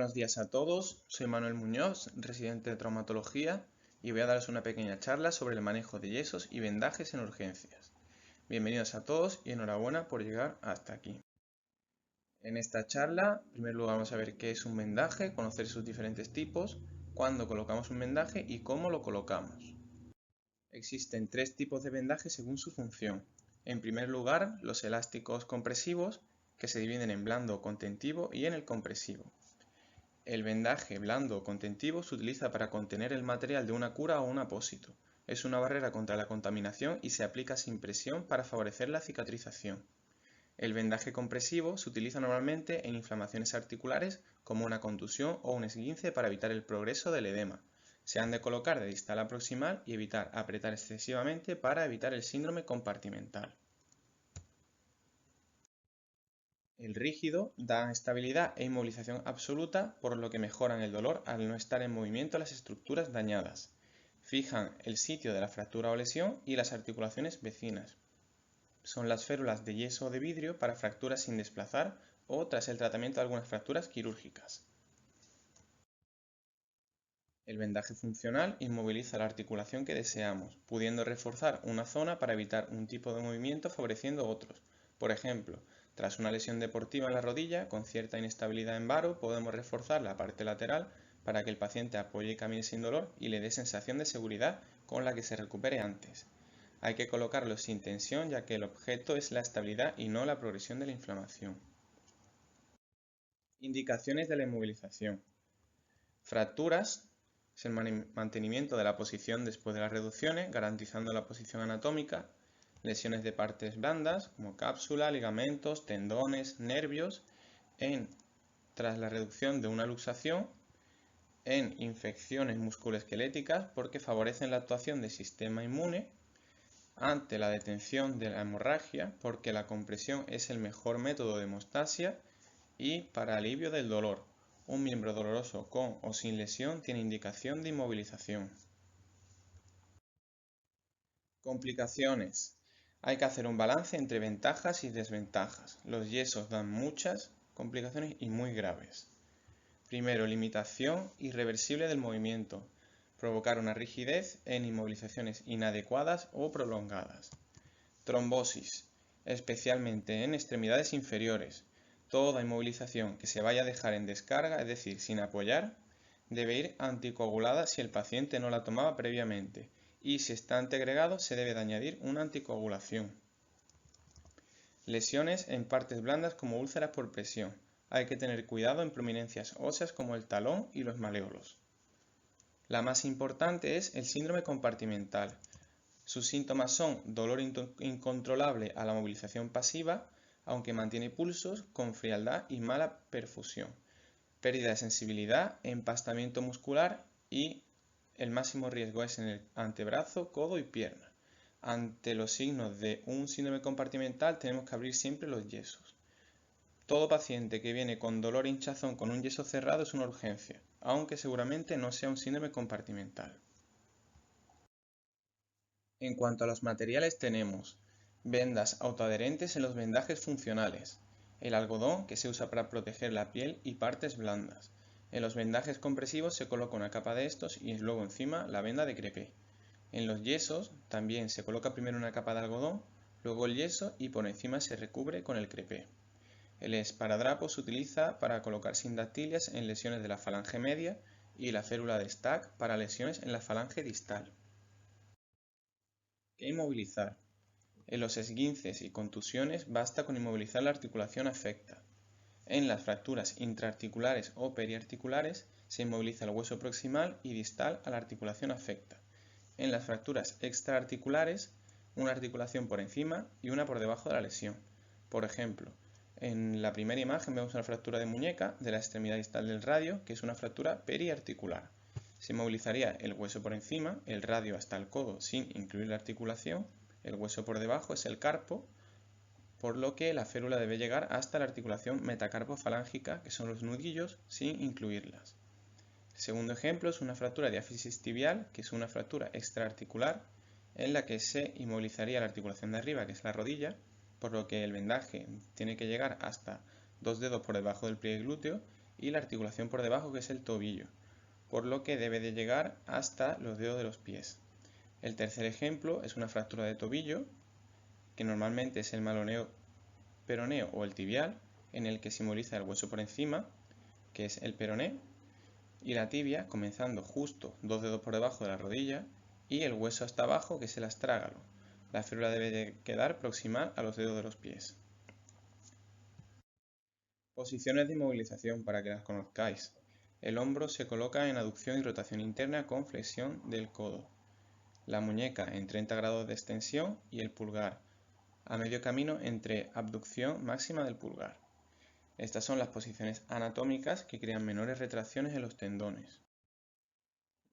Buenos días a todos, soy Manuel Muñoz, residente de traumatología, y voy a darles una pequeña charla sobre el manejo de yesos y vendajes en urgencias. Bienvenidos a todos y enhorabuena por llegar hasta aquí. En esta charla, en primer lugar vamos a ver qué es un vendaje, conocer sus diferentes tipos, cuándo colocamos un vendaje y cómo lo colocamos. Existen tres tipos de vendajes según su función. En primer lugar, los elásticos compresivos, que se dividen en blando o contentivo y en el compresivo. El vendaje blando o contentivo se utiliza para contener el material de una cura o un apósito. Es una barrera contra la contaminación y se aplica sin presión para favorecer la cicatrización. El vendaje compresivo se utiliza normalmente en inflamaciones articulares como una contusión o un esguince para evitar el progreso del edema. Se han de colocar de distal a proximal y evitar apretar excesivamente para evitar el síndrome compartimental. El rígido da estabilidad e inmovilización absoluta, por lo que mejoran el dolor al no estar en movimiento las estructuras dañadas. Fijan el sitio de la fractura o lesión y las articulaciones vecinas. Son las férulas de yeso o de vidrio para fracturas sin desplazar o tras el tratamiento de algunas fracturas quirúrgicas. El vendaje funcional inmoviliza la articulación que deseamos, pudiendo reforzar una zona para evitar un tipo de movimiento favoreciendo otros. Por ejemplo, tras una lesión deportiva en la rodilla, con cierta inestabilidad en varo, podemos reforzar la parte lateral para que el paciente apoye y camine sin dolor y le dé sensación de seguridad con la que se recupere antes. Hay que colocarlo sin tensión, ya que el objeto es la estabilidad y no la progresión de la inflamación. Indicaciones de la inmovilización. Fracturas es el mantenimiento de la posición después de las reducciones, garantizando la posición anatómica. Lesiones de partes blandas, como cápsula, ligamentos, tendones, nervios, tras la reducción de una luxación, en infecciones musculoesqueléticas porque favorecen la actuación del sistema inmune, ante la detención de la hemorragia porque la compresión es el mejor método de hemostasia y para alivio del dolor. Un miembro doloroso con o sin lesión tiene indicación de inmovilización. Complicaciones. Hay que hacer un balance entre ventajas y desventajas. Los yesos dan muchas complicaciones y muy graves. Primero, limitación irreversible del movimiento. Provocar una rigidez en inmovilizaciones inadecuadas o prolongadas. Trombosis, especialmente en extremidades inferiores. Toda inmovilización que se vaya a dejar en descarga, es decir, sin apoyar, debe ir anticoagulada si el paciente no la tomaba previamente y si está anteagregado se debe de añadir una anticoagulación. Lesiones en partes blandas como úlceras por presión. Hay que tener cuidado en prominencias óseas como el talón y los maleolos. La más importante es el síndrome compartimental. Sus síntomas son dolor incontrolable a la movilización pasiva, aunque mantiene pulsos, con frialdad y mala perfusión, pérdida de sensibilidad, empastamiento muscular y el máximo riesgo es en el antebrazo, codo y pierna. Ante los signos de un síndrome compartimental tenemos que abrir siempre los yesos. Todo paciente que viene con dolor e hinchazón con un yeso cerrado es una urgencia, aunque seguramente no sea un síndrome compartimental. En cuanto a los materiales tenemos vendas autoadherentes en los vendajes funcionales, el algodón que se usa para proteger la piel y partes blandas. En los vendajes compresivos se coloca una capa de estos y luego encima la venda de crepé. En los yesos también se coloca primero una capa de algodón, luego el yeso y por encima se recubre con el crepé. El esparadrapo se utiliza para colocar sindactilias en lesiones de la falange media y la férula de Stack para lesiones en la falange distal. ¿Qué inmovilizar? En los esguinces y contusiones basta con inmovilizar la articulación afecta. En las fracturas intraarticulares o periarticulares se inmoviliza el hueso proximal y distal a la articulación afecta. En las fracturas extraarticulares, una articulación por encima y una por debajo de la lesión. Por ejemplo, en la primera imagen vemos una fractura de muñeca de la extremidad distal del radio, que es una fractura periarticular. Se movilizaría el hueso por encima, el radio hasta el codo sin incluir la articulación. El hueso por debajo es el carpo, por lo que la férula debe llegar hasta la articulación metacarpofalángica, que son los nudillos, sin incluirlas. El segundo ejemplo es una fractura diáfisis tibial, que es una fractura extraarticular, en la que se inmovilizaría la articulación de arriba, que es la rodilla, por lo que el vendaje tiene que llegar hasta 2 dedos por debajo del pliegue glúteo y la articulación por debajo, que es el tobillo, por lo que debe de llegar hasta los dedos de los pies. El tercer ejemplo es una fractura de tobillo, que normalmente es el maloneo peroneo o el tibial, en el que se inmoviliza el hueso por encima, que es el peroné, y la tibia comenzando justo 2 dedos por debajo de la rodilla y el hueso hasta abajo, que es el astrágalo. La férula debe de quedar proximal a los dedos de los pies. Posiciones de inmovilización para que las conozcáis. El hombro se coloca en aducción y rotación interna con flexión del codo. La muñeca en 30 grados de extensión y el pulgar a medio camino entre abducción máxima del pulgar. Estas son las posiciones anatómicas que crean menores retracciones en los tendones.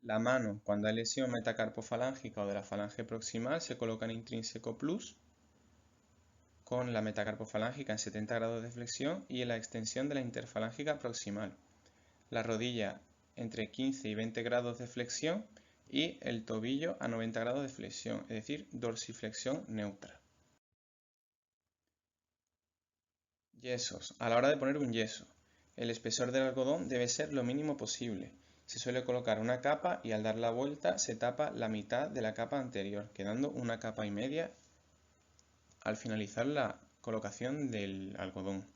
La mano, cuando hay lesión metacarpofalángica o de la falange proximal, se coloca en intrínseco plus, con la metacarpofalángica en 70 grados de flexión y en la extensión de la interfalángica proximal. La rodilla entre 15 y 20 grados de flexión y el tobillo a 90 grados de flexión, es decir, dorsiflexión neutra. Yesos. A la hora de poner un yeso, el espesor del algodón debe ser lo mínimo posible. Se suele colocar una capa y al dar la vuelta se tapa la mitad de la capa anterior, quedando una capa y media al finalizar la colocación del algodón.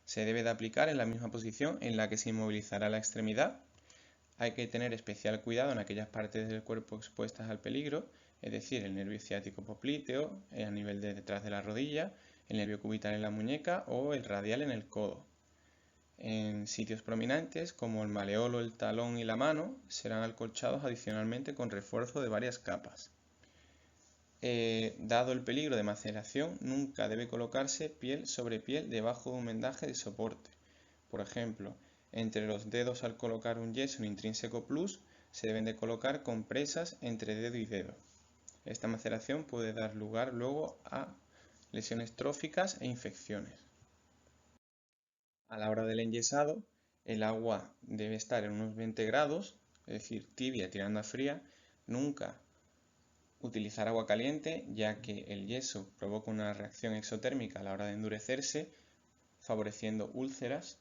Se debe de aplicar en la misma posición en la que se inmovilizará la extremidad. Hay que tener especial cuidado en aquellas partes del cuerpo expuestas al peligro, es decir, el nervio ciático popliteo a nivel de detrás de la rodilla, el nervio cubital en la muñeca o el radial en el codo. En sitios prominentes como el maleolo, el talón y la mano serán acolchados adicionalmente con refuerzo de varias capas. Dado el peligro de maceración, nunca debe colocarse piel sobre piel debajo de un vendaje de soporte. Por ejemplo, entre los dedos al colocar un yeso en intrínseco plus se deben de colocar compresas entre dedo y dedo. Esta maceración puede dar lugar luego a lesiones tróficas e infecciones. A la hora del enyesado, el agua debe estar en unos 20 grados, es decir, tibia tirando a fría. Nunca utilizar agua caliente, ya que el yeso provoca una reacción exotérmica a la hora de endurecerse, favoreciendo úlceras.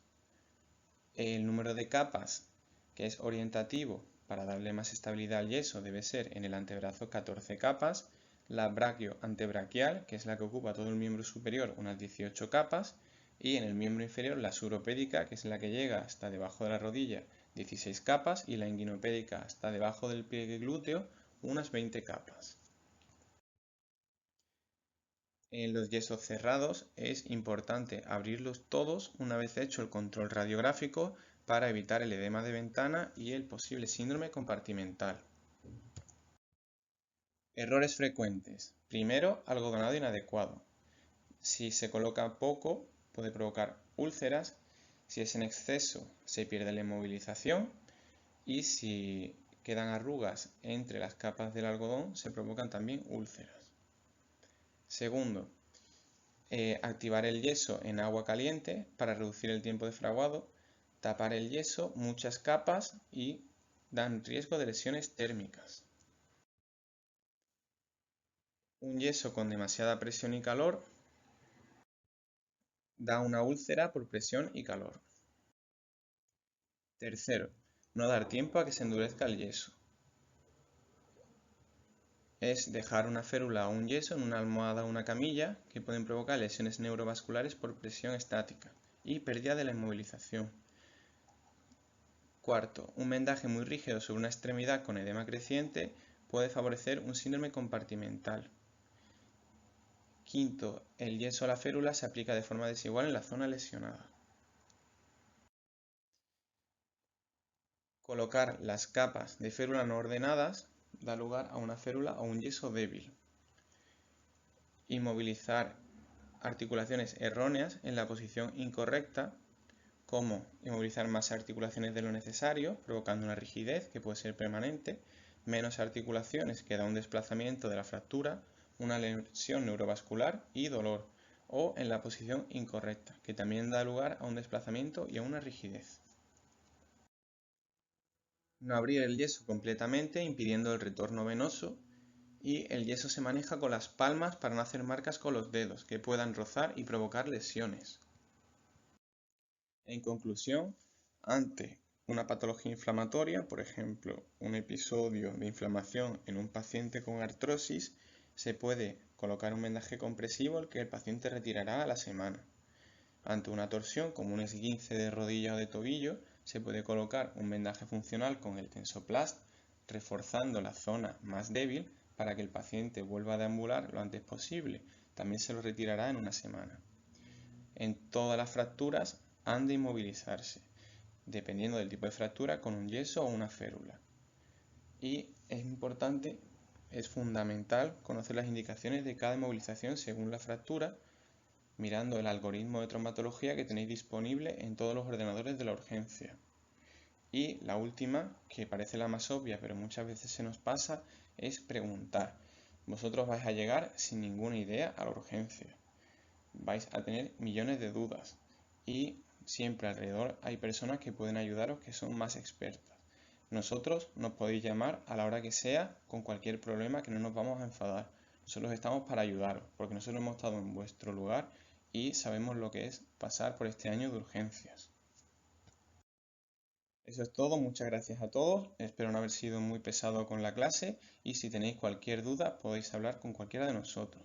El número de capas, que es orientativo para darle más estabilidad al yeso, debe ser en el antebrazo 14 capas, la brachio-antebraquial, que es la que ocupa todo el miembro superior, unas 18 capas, y en el miembro inferior la suropédica, que es la que llega hasta debajo de la rodilla, 16 capas, y la inguinopédica hasta debajo del pliegue glúteo, unas 20 capas. En los yesos cerrados es importante abrirlos todos una vez hecho el control radiográfico para evitar el edema de ventana y el posible síndrome compartimental. Errores frecuentes. Primero, algodonado inadecuado. Si se coloca poco, puede provocar úlceras. Si es en exceso, se pierde la inmovilización. Y si quedan arrugas entre las capas del algodón, se provocan también úlceras. Segundo, activar el yeso en agua caliente para reducir el tiempo de fraguado. Tapar el yeso, muchas capas y dan riesgo de lesiones térmicas. Un yeso con demasiada presión y calor da una úlcera por presión y calor. Tercero, no dar tiempo a que se endurezca el yeso. Es dejar una férula o un yeso en una almohada o una camilla que pueden provocar lesiones neurovasculares por presión estática y pérdida de la inmovilización. Cuarto, un vendaje muy rígido sobre una extremidad con edema creciente puede favorecer un síndrome compartimental. Quinto, el yeso a la férula se aplica de forma desigual en la zona lesionada. Colocar las capas de férula no ordenadas da lugar a una férula o un yeso débil. Inmovilizar articulaciones erróneas en la posición incorrecta, como inmovilizar más articulaciones de lo necesario, provocando una rigidez que puede ser permanente, menos articulaciones que da un desplazamiento de la fractura, una lesión neurovascular y dolor, o en la posición incorrecta, que también da lugar a un desplazamiento y a una rigidez. No abrir el yeso completamente impidiendo el retorno venoso, y el yeso se maneja con las palmas para no hacer marcas con los dedos que puedan rozar y provocar lesiones. En conclusión, ante una patología inflamatoria, por ejemplo, un episodio de inflamación en un paciente con artrosis, se puede colocar un vendaje compresivo el que el paciente retirará a la semana. Ante una torsión como un esguince de rodilla o de tobillo, se puede colocar un vendaje funcional con el Tensoplast, reforzando la zona más débil para que el paciente vuelva a deambular lo antes posible. También se lo retirará en una semana. En todas las fracturas han de inmovilizarse, dependiendo del tipo de fractura, con un yeso o una férula. Y es importante, es fundamental conocer las indicaciones de cada inmovilización según la fractura, mirando el algoritmo de traumatología que tenéis disponible en todos los ordenadores de la urgencia. Y la última, que parece la más obvia, pero muchas veces se nos pasa, es preguntar. Vosotros vais a llegar sin ninguna idea a la urgencia. Vais a tener millones de dudas y siempre alrededor hay personas que pueden ayudaros que son más expertas. Nosotros nos podéis llamar a la hora que sea con cualquier problema, que no nos vamos a enfadar. Nosotros estamos para ayudaros porque nosotros hemos estado en vuestro lugar y sabemos lo que es pasar por este año de urgencias. Eso es todo, muchas gracias a todos, espero no haber sido muy pesado con la clase y si tenéis cualquier duda podéis hablar con cualquiera de nosotros.